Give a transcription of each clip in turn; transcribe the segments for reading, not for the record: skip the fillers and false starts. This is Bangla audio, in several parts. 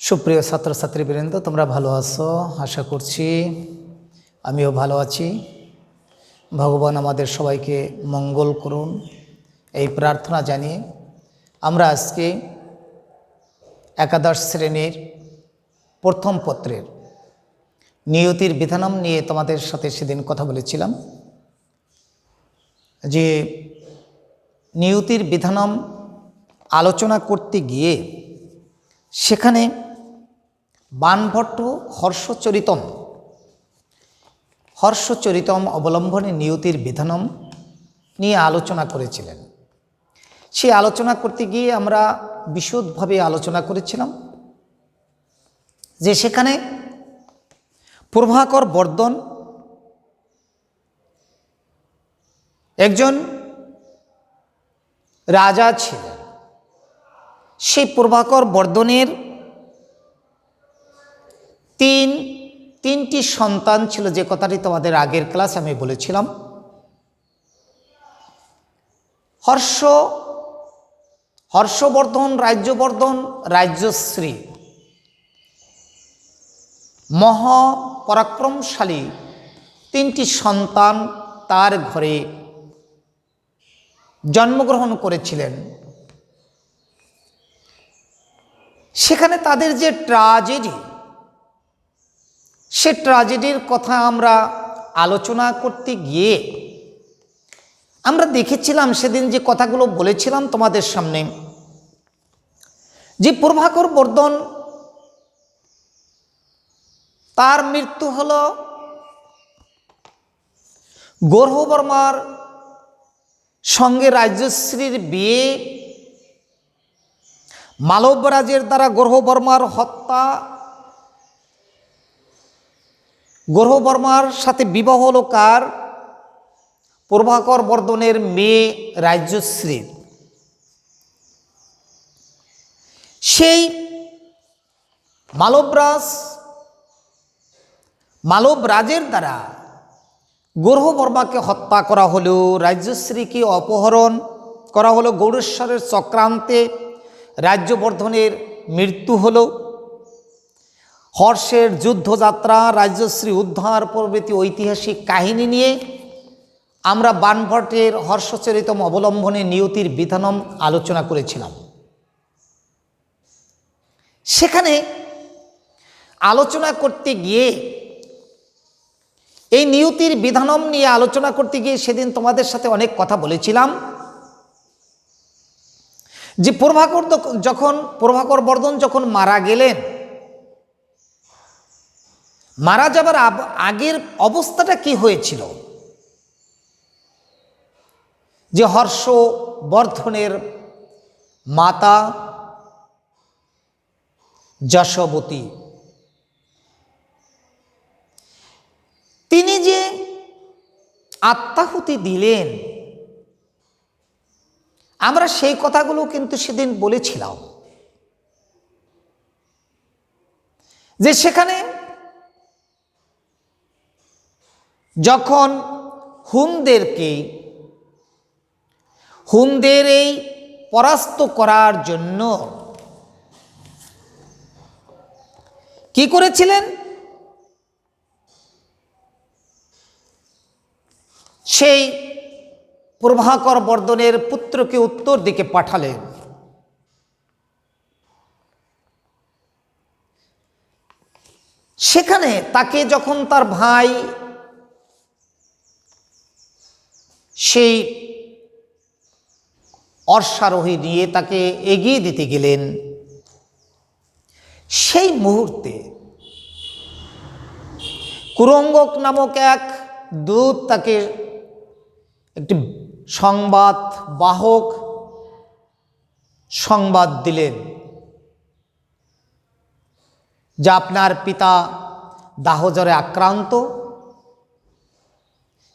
সুপ্রিয় ছাত্রছাত্রীবৃন্দ, তোমরা ভালো আছো আশা করছি। আমিও ভালো আছি। ভগবান আমাদের সবাইকে মঙ্গল করুন এই প্রার্থনা জানিয়ে আমরা আজকে একাদশ শ্রেণীর প্রথম পত্রের নিয়তির বিধানম নিয়ে তোমাদের সাথে সেদিন কথা বলেছিলাম যে নিয়তির বিধানম আলোচনা করতে গিয়ে সেখানে বাণভট্ট হর্ষচরিতম অবলম্বনে নিয়তির বিধানম নিয়ে আলোচনা করেছিলেন। সেই আলোচনা করতে গিয়ে আমরা বিশদভাবে আলোচনা করেছিলাম যে সেখানে প্রভাকর বর্ধন একজন রাজা ছিলেন। সেই প্রভাকর বর্ধনের তিনটি সন্তান ছিল, যে কথাটি তোমাদের আগের ক্লাসে আমি বলেছিলাম। হর্ষবর্ধন, রাজ্যবর্ধন, রাজ্যশ্রী মহাপরাক্রমশালী তিনটি সন্তান তার ঘরে জন্মগ্রহণ করেছিলেন। সেখানে তাদের যে ট্র্যাজেডি, সে ট্র্যাজেডির কথা আমরা আলোচনা করতে গিয়ে আমরা দেখেছিলাম সেদিন যে কথাগুলো বলেছিলাম তোমাদের সামনে, যে প্রভাকর বর্ধন তার মৃত্যু হল গ্রহবর্মার সঙ্গে রাজ্যশ্রীর বিয়ে, মালবরাজের দ্বারা গ্রহবর্মার হত্যা, গ্রহবর্মার সাথে বিবাহ হল কার? প্রভাকর বর্ধনের মেয়ে রাজ্যশ্রীর। সেই মালবরাজের দ্বারা গ্রহবর্মাকে হত্যা করা হলো, রাজ্যশ্রীকে অপহরণ করা হলো, গৌড়েশ্বরের চক্রান্তে রাজ্যবর্ধনের মৃত্যু হলো, হর্ষের যুদ্ধযাত্রা, রাজ্যশ্রী উদ্ধার প্রভৃতি ঐতিহাসিক কাহিনী নিয়ে আমরা বাণভট্টের হর্ষচরিতম অবলম্বনে নিয়তির বিধানম আলোচনা করেছিলাম। সেখানে আলোচনা করতে গিয়ে এই নিয়তির বিধানম নিয়ে আলোচনা করতে গিয়ে সেদিন তোমাদের সাথে অনেক কথা বলেছিলাম যে প্রভাকর বর্ধন যখন মারা গেলেন, মারা যাবার আগের অবস্থাটা কি হয়েছিল, যে হর্ষবর্ধনের মাতা যশোবতী তিনি যে আত্মাহুতি দিলেন, আমরা সেই কথাগুলো কিন্তু সেদিন বলেছিলাম যে সেখানে যখন হুনদের এই পরাস্ত করার জন্য কি করেছিলেন, সেই প্রভাকর বর্ধনের পুত্রকে উত্তর দিকে পাঠালেন। সেখানে তাকে যখন তার ভাই সেই অশ্বারোহী নিয়ে তাকে এগিয়ে দিতে গেলেন, সেই মুহূর্তে কুরঙ্গক নামক এক দূত তাকে একটি সংবাদ দিলেন যে আপনার পিতা দাহজ্বরে আক্রান্ত,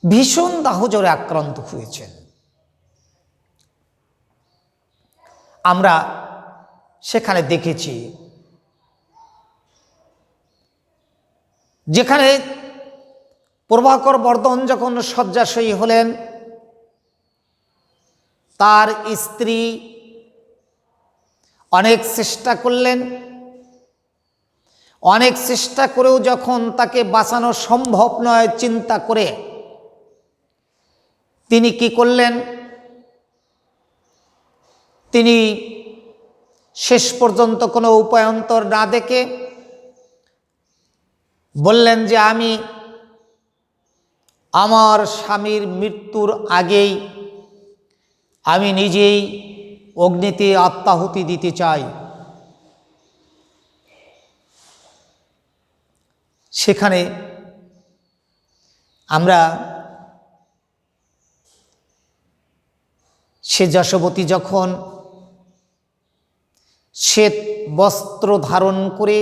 ভীষণ দাহজ্বরে আক্রান্ত হয়েছেন। আমরা সেখানে দেখেছি যেখানে প্রভাকর বর্ধন যখন শয্যাশয়ী হলেন, তার স্ত্রী অনেক চেষ্টা করলেন, অনেক চেষ্টা করেও যখন তাকে বাঁচানো সম্ভব নয় চিন্তা করে তিনি কি করলেন, তিনি শেষ পর্যন্ত কোনো উপায়ান্তর না দেখে বললেন যে আমি আমার স্বামীর মৃত্যুর আগেই আমি নিজেই অগ্নিতে আত্মাহুতি দিতে চাই। সেখানে আমরা সে যশোবতী যখন শ্বেত বস্ত্র ধারণ করে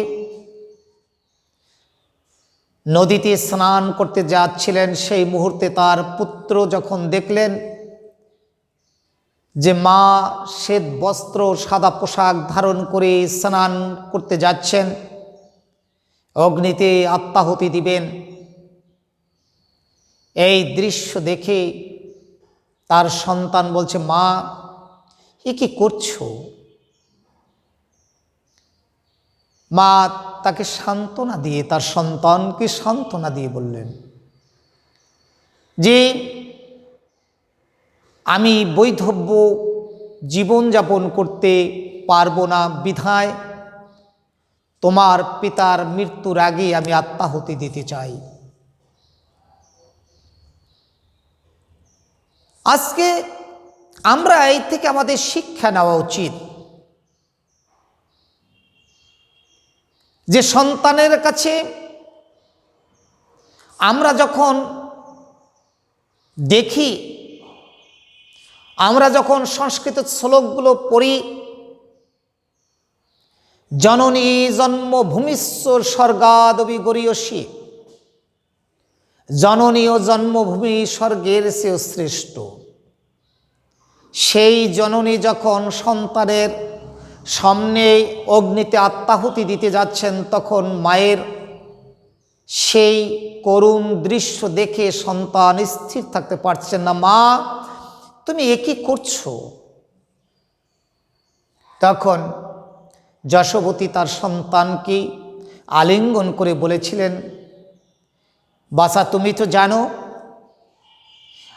নদীতে স্নান করতে যাচ্ছিলেন, সেই মুহূর্তে তার পুত্র যখন দেখলেন যে মা শ্বেত বস্ত্র সাদা পোশাক ধারণ করে স্নান করতে যাচ্ছেন, অগ্নিতে আত্মাহুতি দিবেন, এই দৃশ্য দেখে তার সন্তান বলছে, মা এ কি করছো? মা তাকে সান্ত্বনা দিয়ে, তার সন্তানকে সান্ত্বনা দিয়ে বললেন যে আমি বৈধব্য জীবনযাপন করতে পারবো না, বিধায় তোমার পিতার মৃত্যুর আগে আমি আত্মাহুতি দিতে চাই। আজকে আমরা এই থেকে আমাদের শিক্ষা নেওয়া উচিত যে সন্তানের কাছে আমরা যখন দেখি, আমরা যখন সংস্কৃত শ্লোকগুলো পড়ি, জননী জন্মভূমিশ্বর স্বর্গাদপি গরীয়সী, জননী ও জন্মভূমি স্বর্গের চেয়েও শ্রেষ্ঠ। সেই জননী যখন সন্তানের সামনে অগ্নিতে আত্মাহুতি দিতে যাচ্ছেন, তখন মায়ের সেই করুণ দৃশ্য দেখে সন্তান স্থির থাকতে পারছেন না। মা তুমি এ কি করছো? তখন যশোবতী তার সন্তানকে আলিঙ্গন করে বলেছিলেন, বাছা তুমি তো জানো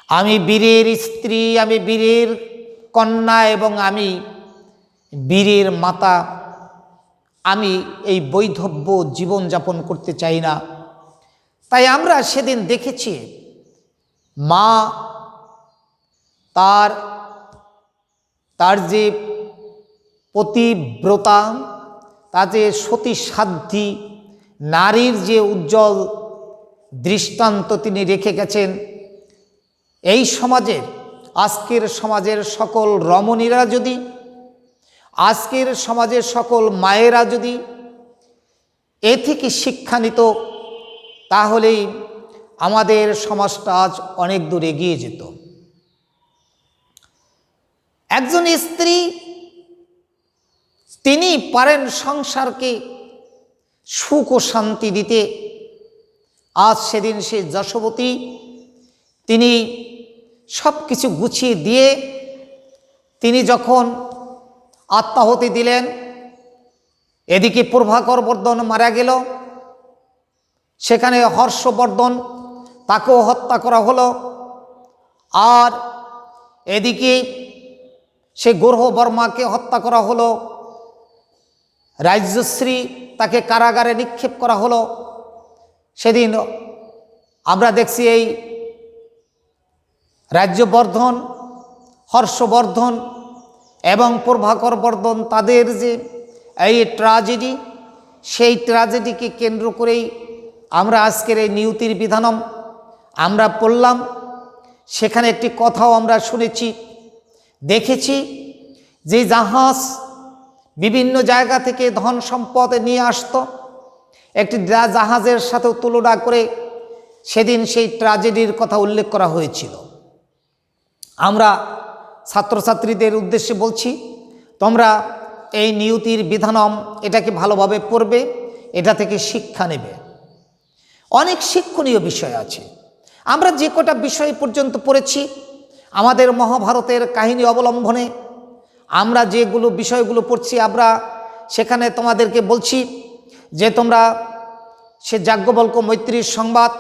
আমি বীরের স্ত্রী, আমি বীরের কন্যা এবং আমি বীরের মাতা, আমি এই বৈধব্য জীবনযাপন করতে চাই না। তাই আমরা সেদিন দেখেছি মা তার যে পতিব্রতা, তার যে সতী সাধ্বী নারীর যে উজ্জ্বল দৃষ্টান্ত তিনি রেখে গেছেন, এই সমাজের, আজকের সমাজের সকল রমণীরা যদি, আজকের সমাজের সকল মায়েরা যদি এ থেকে শিক্ষা নিত, তাহলেই আমাদের সমাজটা আজ অনেক দূর এগিয়ে যেত। একজন স্ত্রী তিনি পারেন সংসারকে সুখ ও শান্তি দিতে। আজ সেদিন সে যশোবতী তিনি সব কিছু গুছিয়ে দিয়ে তিনি যখন আত্মাহুতি দিলেন, এদিকে প্রভাকর বর্ধন মারা গেল, সেখানে হর্ষবর্ধন তাকেও হত্যা করা হলো, আর এদিকে সে গ্রহবর্মাকে হত্যা করা হলো, রাজ্যশ্রী তাকে কারাগারে নিক্ষেপ করা হলো। সেদিন আমরা দেখছি এই রাজ্যবর্ধন, হর্ষবর্ধন এবং প্রভাকর বর্ধন, তাদের যে এই ট্র্যাজেডি, সেই ট্র্যাজেডিকে কেন্দ্র করেই আমরা আজকের এই নিয়তির বিধানম আমরা পড়লাম। সেখানে একটি কথাও আমরা শুনেছি, দেখেছি যে জাহাজ বিভিন্ন জায়গা থেকে ধন সম্পদ নিয়ে আসতো, একটি জাহাজের সাথেও তুলনা করে সেদিন সেই ট্র্যাজেডির কথা উল্লেখ করা হয়েছিল। আমরা ছাত্রছাত্রীদের উদ্দেশ্যে বলছি, তোমরা এই নিয়তির বিধানম এটাকে ভালোভাবে পড়বে, এটা থেকে শিক্ষা নেবে। অনেক শিক্ষণীয় বিষয় আছে। আমরা যে কটা বিষয় পর্যন্ত পড়েছি আমাদের মহাভারতের কাহিনী অবলম্বনে, আমরা যেগুলো বিষয়গুলো পড়ছি, আমরা সেখানে তোমাদেরকে বলছি যে তোমরা সে যাজ্ঞবল্ক্য মৈত্রীর সংবাদ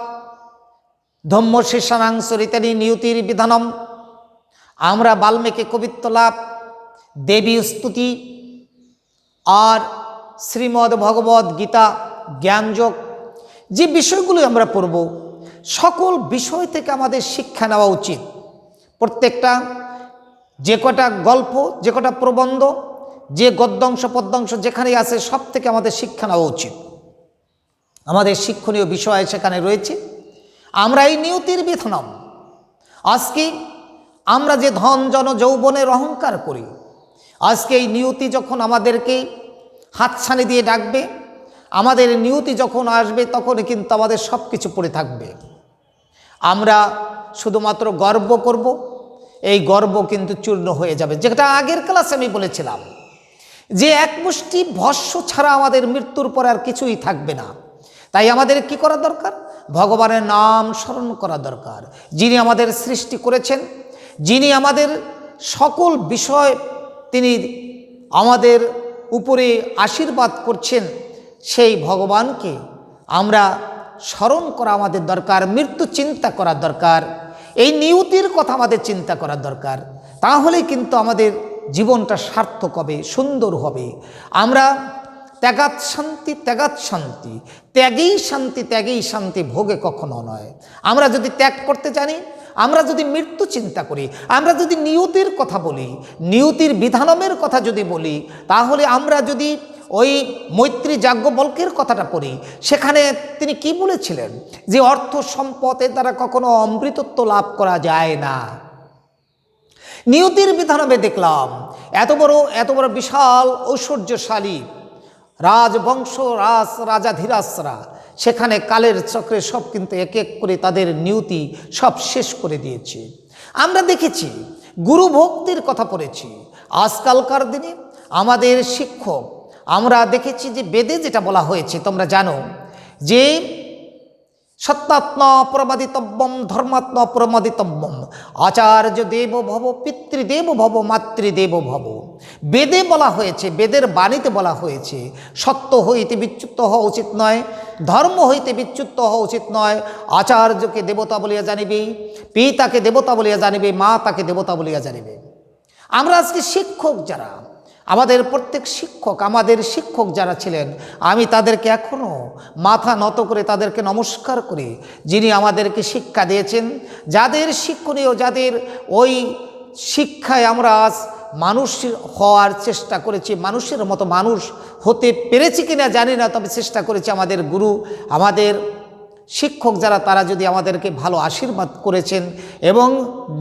ধম্ম শীর্ষানাং চরিতানি নিয়তির বিধানম, আমরা বাল্মীকি কবিত্ব লাভ, দেবী স্তুতি আর শ্রীমদ্ ভগবদ গীতা জ্ঞানযোগ, যে বিষয়গুলো আমরা পড়ব সকল বিষয় থেকে আমাদের শিক্ষা নেওয়া উচিত। প্রত্যেকটা যে কটা গল্প, যে কটা প্রবন্ধ, যে গদ্যাংশ পদ্যাংশ যেখানেই আছে সব থেকে আমাদের শিক্ষা নেওয়া উচিত। আমাদের শিক্ষণীয় বিষয় সেখানে রয়েছে। আমরা এই নিয়তির বিধানম, আজকে আমরা যে ধন জন যৌবনের অহংকার করি, আজকে এই নিয়তি যখন আমাদেরকে হাতছানি দিয়ে ডাকবে, আমাদের নিয়তি যখন আসবে তখন কিন্তু আমাদের সব কিছু পড়ে থাকবে। আমরা শুধুমাত্র গর্ব করব, এই গর্ব কিন্তু চূর্ণ হয়ে যাবে। যেটা আগের ক্লাসে আমি বলেছিলাম যে এক মুষ্টি ভস্য ছাড়া আমাদের মৃত্যুর পর আর কিছুই থাকবে না। তাই আমাদের কি করা দরকার? ভগবানের নাম স্মরণ করা দরকার। যিনি আমাদের সৃষ্টি করেছেন, যিনি আমাদের সকল বিষয় তিনি আমাদের উপরে আশীর্বাদ করছেন, সেই ভগবানকে আমরা স্মরণ করা আমাদের দরকার। মৃত্যু চিন্তা করা দরকার, এই নিয়তির কথা আমাদের চিন্তা করা দরকার। তাহলে কিন্তু আমাদের জীবনটা সার্থক হবে, সুন্দর হবে। আমরা ত্যাগাৎ শান্তি, ত্যাগাৎ শান্তি, ত্যাগেই শান্তি, ত্যাগেই শান্তি, ভোগে কখনো নয়। আমরা যদি ত্যাগ করতে জানি, আমরা যদি মৃত্যু চিন্তা করি, আমরা যদি নিয়তির কথা বলি, নিয়তির বিধানমের কথা যদি বলি, তাহলে আমরা যদি ওই মৈত্রী যাজ্ঞবল্ক্যের কথাটা পড়ি, সেখানে তিনি কি বলেছিলেন যে অর্থ সম্পদের দ্বারা কখনো অমৃতত্ব লাভ করা যায় না। নিয়তির বিধানমে দেখলাম এত বড় বিশাল ঐশ্বর্যশালী রাজবংশ, রাজাধীরাজরা সেখানে কালের চক্রে সব কিন্তু এক এক করে তাদের নিয়তি সব শেষ করে দিয়েছে। আমরা দেখেছি, গুরু ভক্তির কথা পড়েছি। আজকালকার দিনে আমাদের শিক্ষক, আমরা দেখেছি যে বেদে যেটা বলা হয়েছে তোমরা জানো যে সত্যাত্ম প্রমাদিতব্যম ধর্মাত্ম প্রমাদিতব্যম আচার্য দেব ভব পিতৃদেব ভব মাতৃদেব ভব। বেদে বলা হয়েছে, বেদের বাণীতে বলা হয়েছে সত্য হইতে বিচ্যুত হওয়া উচিত নয়, ধর্ম হইতে বিচ্যুত হওয়া উচিত নয়। আচার্যকে দেবতা বলিয়া জানিবে, পিতাকে দেবতা বলিয়া জানিবে, মা তাকে দেবতা বলিয়া জানিবে। আমরা আজকে শিক্ষক যারা, আমাদের প্রত্যেক শিক্ষক, আমাদের শিক্ষক যারা ছিলেন, আমি তাদেরকে এখনও মাথা নত করে তাদেরকে নমস্কার করি, যিনি আমাদেরকে শিক্ষা দিয়েছেন, যাদের শিক্ষণীয়, যাদের ওই শিক্ষায় আমরা আজ মানুষ হওয়ার চেষ্টা করেছি। মানুষের মতো মানুষ হতে পেরেছি কিনা জানি না, তবে চেষ্টা করেছি। আমাদের গুরু, আমাদের শিক্ষক যারা, তারা যদি আমাদেরকে ভালো আশীর্বাদ করেছেন এবং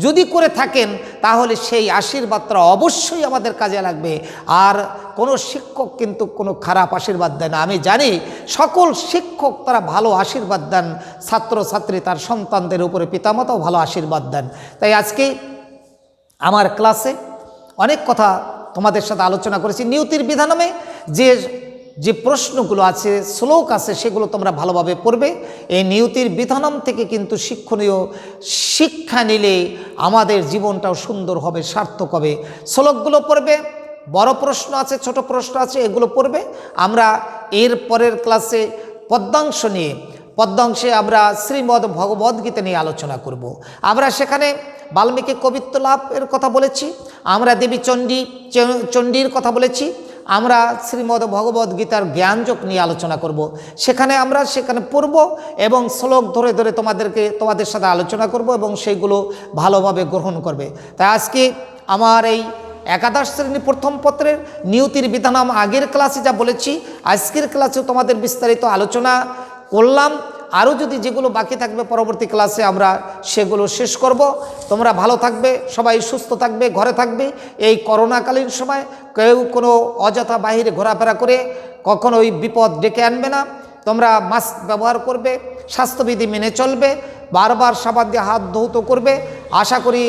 যদি করে থাকেন, তাহলে সেই আশীর্বাদটা অবশ্যই আমাদের কাজে লাগবে। আর কোনো শিক্ষক কিন্তু কোনো খারাপ আশীর্বাদ দেয় না। আমি জানি সকল শিক্ষক তারা ভালো আশীর্বাদ দেন, ছাত্রছাত্রী তার সন্তানদের উপরে পিতামাতাও ভালো আশীর্বাদ দেন। তাই আজকে আমার ক্লাসে অনেক কথা তোমাদের সাথে আলোচনা করেছি। নিয়তির বিধানমে যে প্রশ্নগুলো আছে, শ্লোক আছে, সেগুলো তোমরা ভালোভাবে পড়বে। এই নিয়তির বিধানম থেকে কিন্তু শিক্ষণীয় শিক্ষা নিলে আমাদের জীবনটাও সুন্দর হবে, সার্থক হবে। শ্লোকগুলো পড়বে, বড় প্রশ্ন আছে, ছোট প্রশ্ন আছে, এগুলো পড়বে। আমরা এর পরের ক্লাসে পদ্যাংশে আমরা শ্রীমদ্ ভগবদ্গীতা নিয়ে আলোচনা করব। আমরা সেখানে বাল্মীকি কবিত্ব লাভের কথা বলেছি, আমরা দেবী চণ্ডীর কথা বলেছি, আমরা শ্রীমদ্ ভগবদ্গীতার জ্ঞানযোগ নিয়ে আলোচনা করব। সেখানে পড়ব এবং শ্লোক ধরে ধরে তোমাদের সাথে আলোচনা করব এবং সেইগুলো ভালোভাবে গ্রহণ করবে। তাই আজকে আমার এই একাদশ শ্রেণী প্রথম পত্রের নিয়তির বিধানম আগের ক্লাসে যা বলেছি, আজকের ক্লাসেও তোমাদের বিস্তারিত আলোচনা করলাম। আরও যদি যেগুলো বাকি থাকবে পরবর্তী ক্লাসে আমরা সেগুলো শেষ করব। তোমরা ভালো থাকবে, সবাই সুস্থ থাকবে, ঘরে থাকবে। এই করোনাকালীন সময় কেউ কোনো অযথা বাহিরে ঘোরাফেরা করে কখনোই বিপদ ডেকে আনবে না। তোমরা মাস্ক ব্যবহার করবে, স্বাস্থ্যবিধি মেনে চলবে, বারবার সাবান দিয়ে হাত ধৌত করবে। আশা করি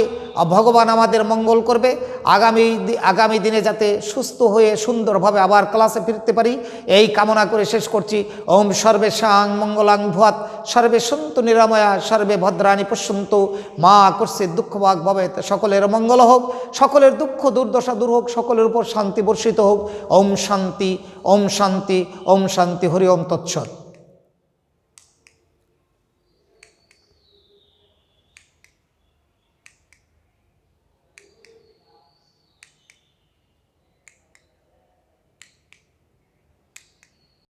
ভগবান আমাদের মঙ্গল করবে। আগামী দিনে যাতে সুস্থ হয়ে সুন্দরভাবে আবার ক্লাসে ফিরতে পারি, এই কামনা করে শেষ করছি। ওম সর্বেষাং মঙ্গলাং ভুয়াৎ। সর্বে সন্তু নিরাময়া সর্বে ভদ্রাণী পশ্যন্তু মা কর্ষে দুঃখভাগ ভবে। সকলের মঙ্গল হোক, সকলের দুঃখ দুর্দশা দূর হোক, সকলের উপর শান্তি বর্ষিত হোক। ওম শান্তি, ওম শান্তি, ওম শান্তি। হরি ওম তৎসৎ।